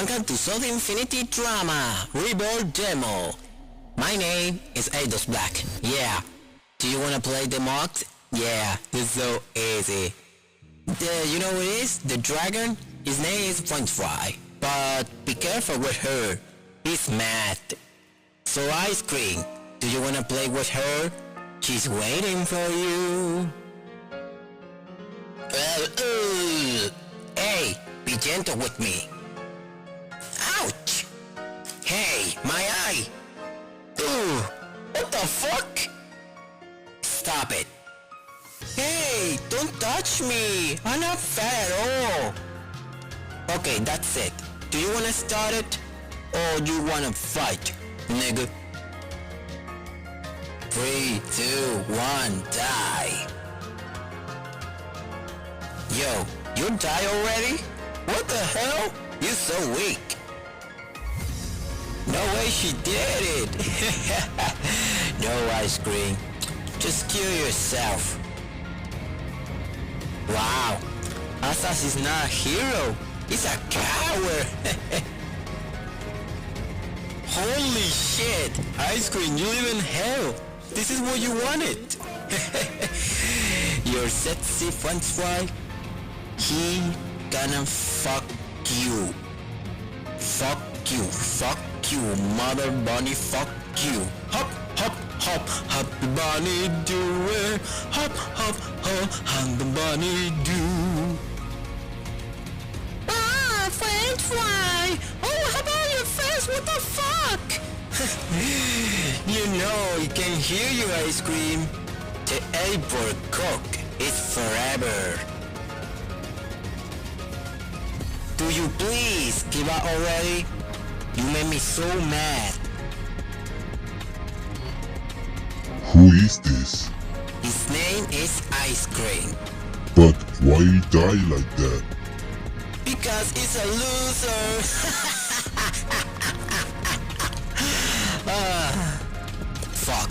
welcome to Soul Infinity Drama Reborn Demo. My name is Eidos Black. Yeah. Do you wanna play the mods? Yeah, it's so easy. You know what it is? The dragon? His name is Fly. But be careful with her. He's mad. So Ice Cream, do you wanna play with her? She's waiting for you. Hey, be gentle with me. Ouch! Hey, my eye! Ooh, what the fuck? Stop it. Hey, don't touch me! I'm not fat at all! Okay, that's it. Do you wanna start it? Or do you wanna fight, nigga? 3, 2, 1, die! Yo, you die already? What the hell? You're so weak. No way she did it. No Ice Cream. Just kill yourself. Wow. Asas is not a hero. He's a coward. Holy shit. Ice Cream, you live in hell. This is what you wanted. Your sexy Fly. He gonna fuck you. Fuck you, mother bunny, fuck you. Hop, hop, hop, happy bunny do it. Hop, hop, hop, and the bunny do. Ah, Fly! Oh, how about your face? What the fuck? You know, he can hear you, Ice Cream. The airport cook is forever. Do you please give up already? You made me so mad. Who is this? His name is Ice Cream. But why he die like that? Because he's a loser. Fuck.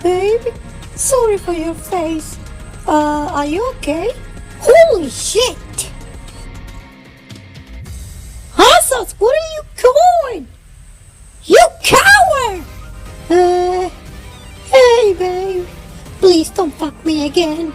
Babe, sorry for your face. Are you okay? Holy shit! Hassas, where are you going? You coward! Hey babe, please don't fuck me again.